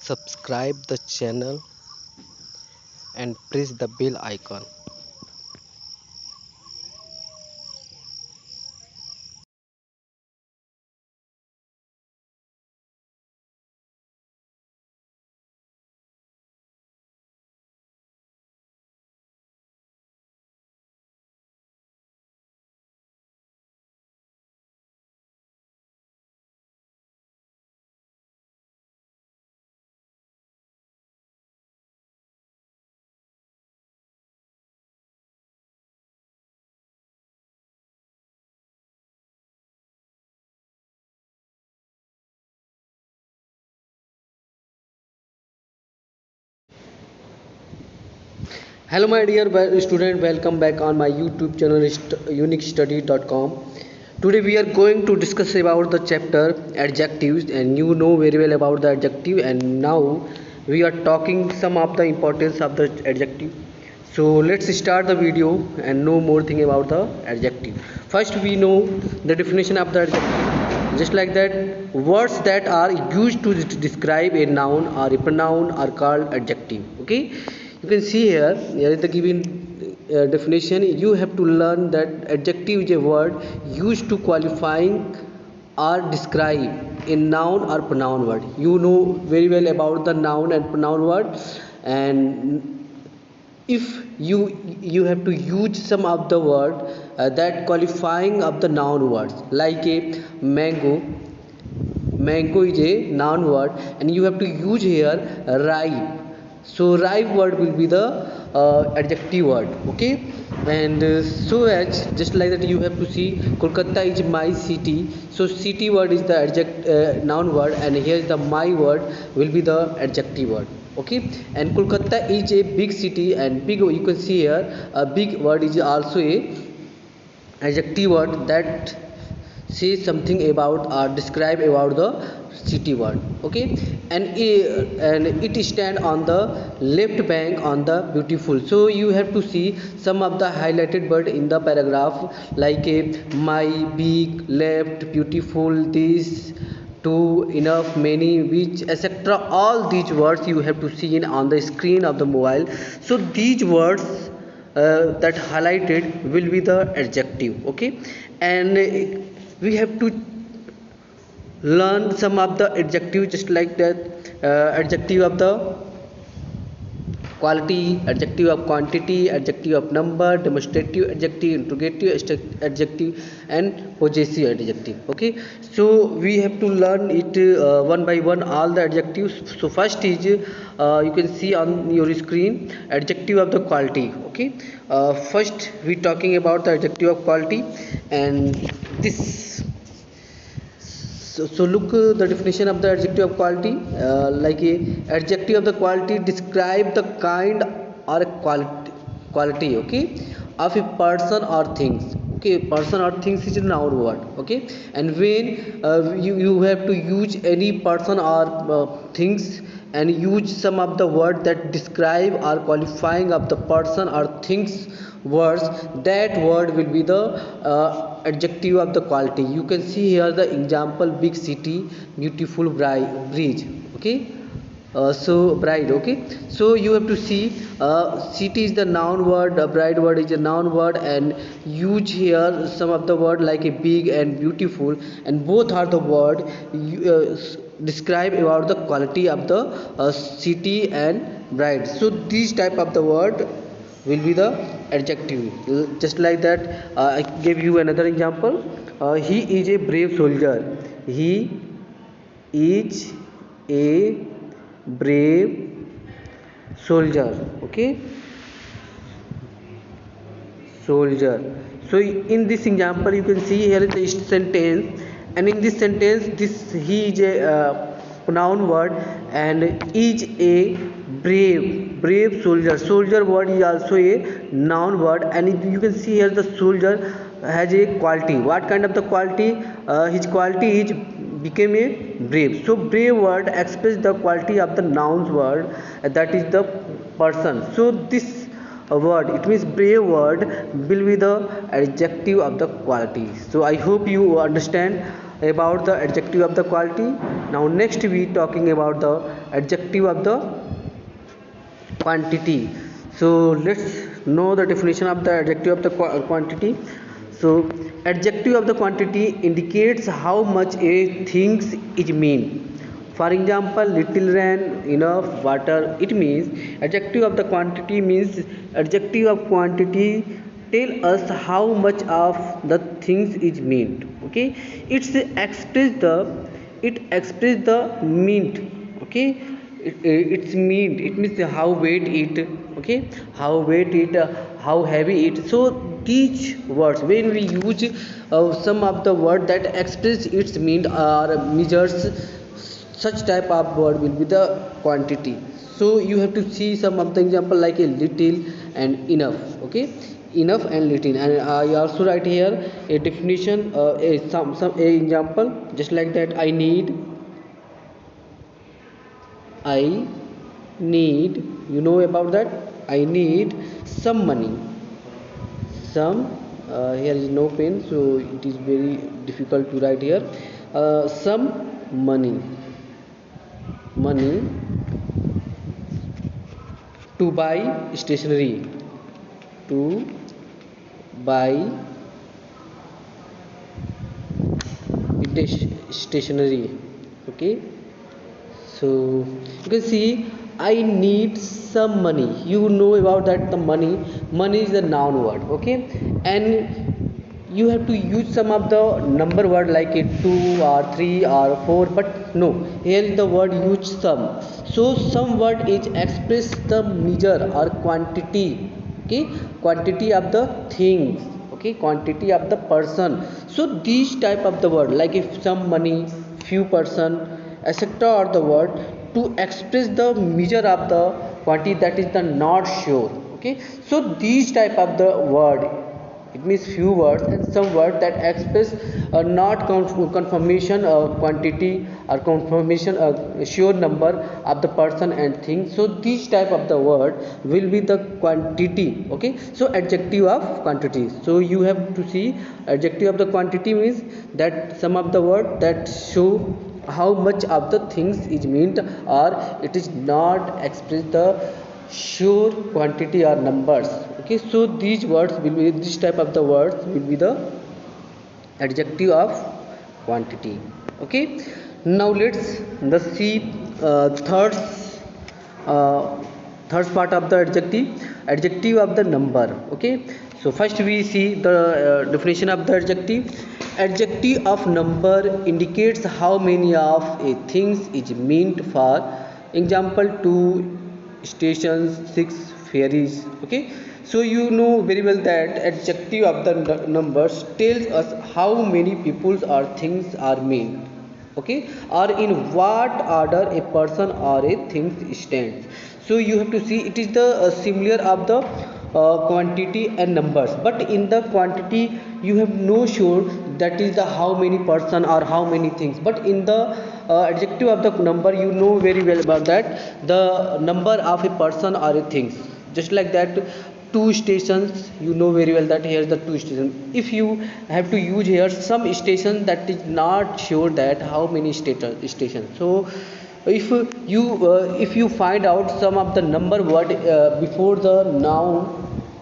subscribe the channel and press the bell icon. Hello my dear student, welcome back on my YouTube channel uniquestudy.com. Today we are going to discuss about the chapter adjectives, and you know very well about the adjective, and now we are talking some of the importance of the adjective. So let's start the video and know more thing about the adjective. First we know the definition of the adjective. Just like that, words that are used to describe a noun or a pronoun are called adjective. Okay, you can see here is the given definition. You have to learn that adjective is a word used to qualifying or describe a noun or pronoun word. You know very well about the noun and pronoun word, and if you have to use some of the word that qualifying of the noun words, like a mango is a noun word, and you have to use here ripe. So ripe word will be the adjective word. Okay, and so as just like that, you have to see Kolkata is my city. So city word is the noun word, and here is the my word will be the adjective word. Okay, and Kolkata is a big city, and big, you can see here a big word is also a adjective word that says something about or describe about the city word. Okay, and it stand on the left bank on the beautiful. So you have to see some of the highlighted word in the paragraph, like a my, big, left, beautiful, this, to, enough, many, which, etc. All these words you have to see in on the screen of the mobile. So these words that highlighted will be the adjective. Okay, and we have to learn some of the adjective, just like that, adjective of the quality, adjective of quantity, adjective of number, demonstrative adjective, interrogative adjective, and possessive adjective. Okay, so we have to learn it one by one, all the adjectives. So first is you can see on your screen adjective of the quality. Okay, first we talking about the adjective of quality, and this. So look the definition of the adjective of quality, like a adjective of the quality describe the kind or a quality, okay, of a person or things. Okay, person or things is a noun word. Okay, and when you have to use any person or things, and use some of the word that describe or qualifying of the person or things words, that word will be the adjective of the quality. You can see here the example: big city, beautiful bridge. Okay, so bride. Okay, so you have to see city is the noun word, bride word is a noun word, and use here some of the word like a big and beautiful, and both are the word describe about the quality of the city and bride. So these type of the word will be the adjective. Just like that, I give you another example. He is a brave soldier. He is a brave soldier. Okay, soldier. So in this example, you can see here is the sentence, and in this sentence, this he is a noun word, and is a brave soldier. Soldier word is also a noun word, and you can see here the soldier has a quality. What kind of the quality? His quality is became a brave. So brave word express the quality of the nouns word, that is the person. So this word, it means brave word will be the adjective of the quality. So I hope you understand about the adjective of the quality. Now next we talking about the adjective of the quantity. So let's know the definition of the adjective of the quantity. So adjective of the quantity indicates how much a things is mean. For example, little rain, enough water. It means adjective of the quantity means adjective of quantity tell us how much of the things is meant. Okay, it express the meant. Okay, it's mean, it means how weight it. Okay, how weight it, how heavy it. So these words when we use some of the word that express its mean or measures, such type of word will be the quantity. So you have to see some of the example like a little and enough. Okay, enough and little, and I also write here a definition, some a example just like that. I need, you know about that. I need some money. Some, here is no pen, so it is very difficult to write here. Some money, money to buy stationery, to buy stationery. Okay, so you can see I need some money. You know about that, the money is the noun word. Okay, and you have to use some of the number word like a 2 or 3 or 4, but no, here is the word use some. So some word is express the measure or quantity. Okay, quantity of the things. Okay, quantity of the person. So these type of the word like if some money, few person, etc. are the word to express the measure of the quantity, that is the not sure. Okay, so these type of the word, it means few words and some word that express a not confirmation quantity or confirmation sure number of the person and thing. So these type of the word will be the quantity. Okay, so adjective of quantity. So you have to see adjective of the quantity means that some of the word that show how much of the things is meant, or it is not express the sure quantity or numbers. Okay, so these words will be, this type of the words will be the adjective of quantity. Okay, now let's the see third uh, third part of the adjective of the number. Okay, so first we see the definition of the adjective of number indicates how many of a things is meant. For example, 2 stations, 6 ferries. Okay, so you know very well that adjective of the numbers tells us how many peoples or things are meant. Okay, or in what order a person or a thing stands. So you have to see it is the similar of the quantity and numbers, but in the quantity you have no sure that is the how many person or how many things, but in the adjective of the number you know very well about that the number of a person or a things. Just like that, 2 stations, you know very well that here is the 2 stations. If you have to use here some station, that is not sure that how many stations. So if you find out some of the number word before the noun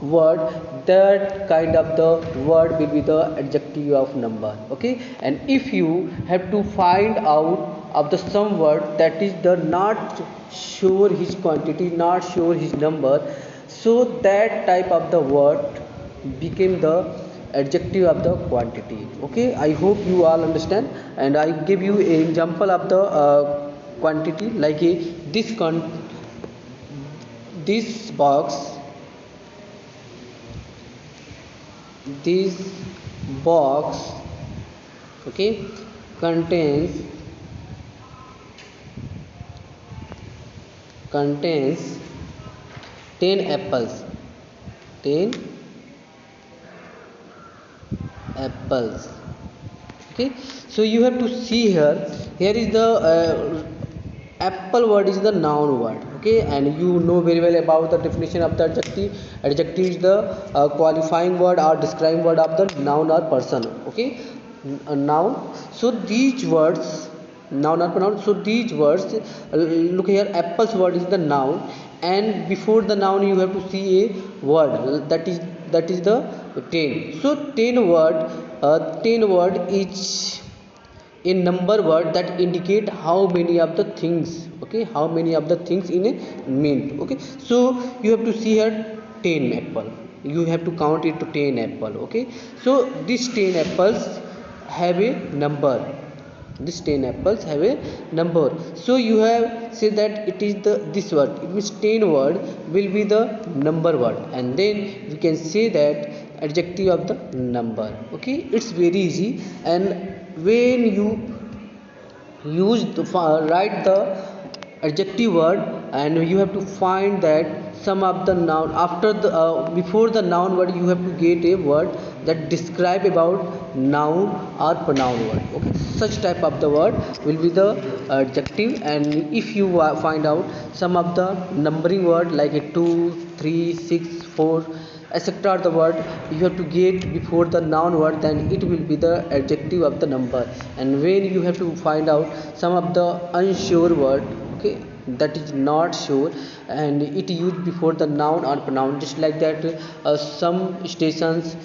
word, that kind of the word will be the adjective of number. Okay, and if you have to find out of the some word that is the not sure his quantity, not sure his number, so that type of the word became the adjective of the quantity. Okay, I hope you all understand, and I give you an example of the quantity like a this box, this box. Okay, contains 10 apples, 10 apples. Okay, so you have to see here is the apple word is the noun word. Okay, and you know very well about the definition of the adjective is the qualifying word or describing word of the noun or person. Okay, noun. So these words, noun or pronoun. So these words, look here, apples word is the noun, and before the noun you have to see a word, that is the 10. So 10 word is a number word that indicate how many of the things, okay, how many of the things in a mint. Okay, so you have to see here 10 apple, you have to count it to 10 apple. Okay, so these 10 apples have a number, these 10 apples have a number. So you have said that it is the this word, it means 10 word will be the number word, and then we can say that adjective of the number. Okay, it's very easy. And when you use write the adjective word, and you have to find that some of the noun after the before the noun word you have to get a word that describe about noun or pronoun word. Okay, such type of the word will be the adjective. And if you find out some of the numbering word like a 2, 3, 6, 4, etc. the word you have to get before the noun word, then it will be the adjective of the number. And when you have to find out some of the unsure word, okay, that is not sure, and it used before the noun or pronoun, just like that some stations,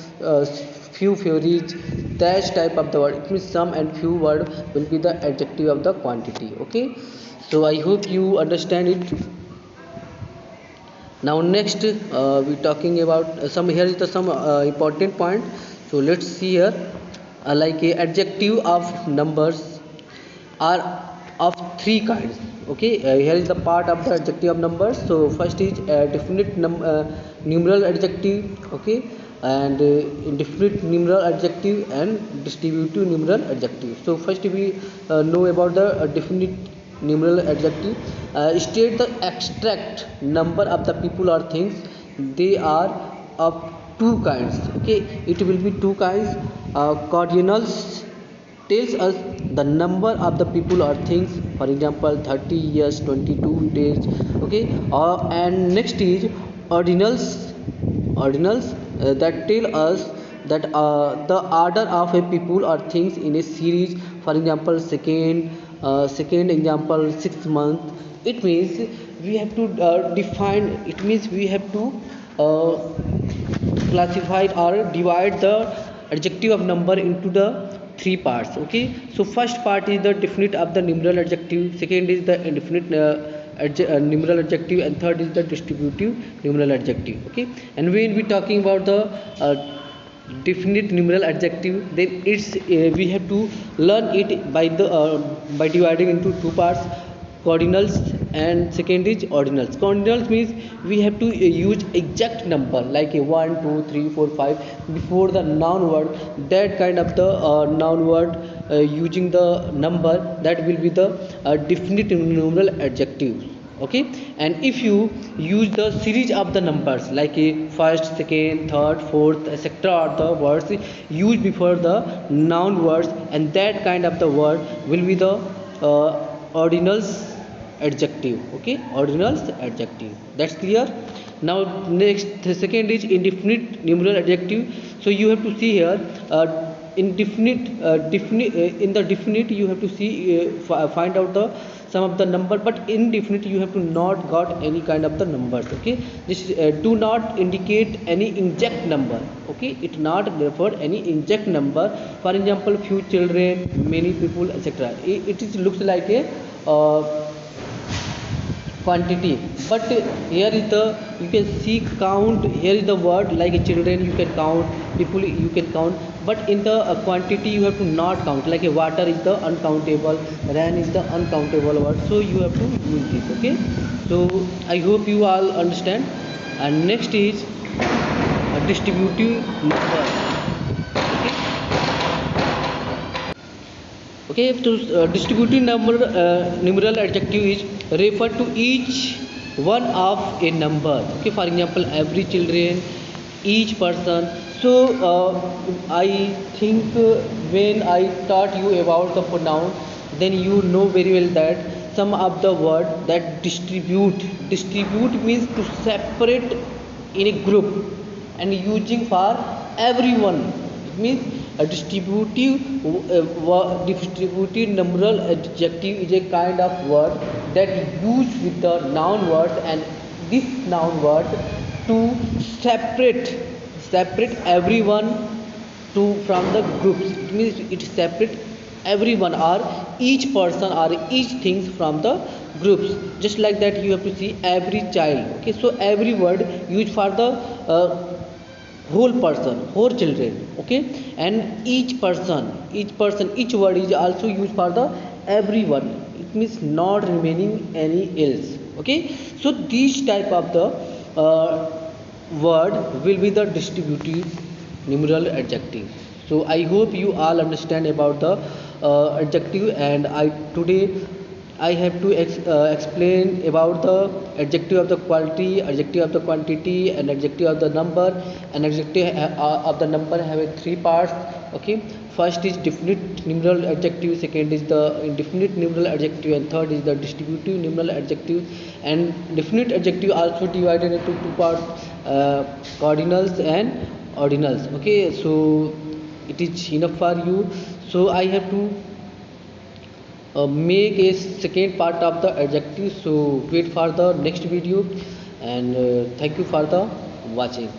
few ferries, that type of the word, it means some and few word will be the adjective of the quantity. Okay, so I hope you understand it. Now next we talking about some, here is the some important point. So let's see here, like a adjective of numbers are of three kinds. Okay, here is the part of the adjective of numbers. So first is definite numeral adjective. Okay, and indefinite numeral adjective and distributive numeral adjective. So first we know about the definite numeral adjective. State the abstract number of the people or things. They are of two kinds. Okay, it will be two kinds. Cardinals tells us the number of the people or things, for example 30 years 22 days. Okay, and next is ordinals that tell us that the order of a people or things in a series, for example second example 6 months. It means we have to define, it means we have to uh, classify or divide the adjective of number into the three parts. Okay, so first part is the definite of the numeral adjective, second is the indefinite numeral adjective, and third is the distributive numeral adjective. Okay, and when we talking about the definite numeral adjective, then it's we have to learn it by dividing into two parts, cardinals and second is ordinals. Cardinals means we have to use exact number like a 1 2 3 4 5 before the noun word, that kind of the noun word using the number, that will be the definite numeral adjective. Okay, and if you use the series of the numbers like a first second third fourth etc the words used before the noun words, and that kind of the word will be the ordinals adjective. Okay, ordinals adjective, that's clear. Now next, the second is indefinite numeral adjective. So you have to see here indefinite in the definite you have to see find out the some of the number, but indefinite you have to not got any kind of the numbers. Okay, this do not indicate any exact number. Okay, it not refer any exact number, for example few children, many people, etc. It is looks like a quantity, but here is the, you can see count, here is the word like children you can count, people you can count, but in the quantity you have to not count, like a water is the uncountable, rain is the uncountable word, so you have to use this. Okay, so I hope you all understand. And next is a distributive number. Okay, okay, so distributive number numeral adjective is refer to each one of a number. Okay, for example every children, each person. So I think when I taught you about the pronoun, then you know very well that some of the word that distribute means to separate in a group and using for everyone. It means A distributive numeral adjective is a kind of word that used with the noun word, and this noun word to separate everyone to from the groups. It means it separate everyone or each person or each things from the groups. Just like that, you have to see every child. Okay, so every word used for the whole person, whole children. Okay, and each word is also used for the everyone. It means not remaining any else. Okay, so these type of the word will be the distributive numeral adjective. So I hope you all understand about the adjective, and I today I have to explain about the adjective of the quality, adjective of the quantity, and adjective of the number. And adjective of the number have three parts. Okay, first is definite numeral adjective, second is the indefinite numeral adjective, and third is the distributive numeral adjective. And definite adjective also divided into two parts: cardinals and ordinals. Okay, so it is enough for you. So I have to make a second part of the adjective. So wait for the next video, and thank you for the watching.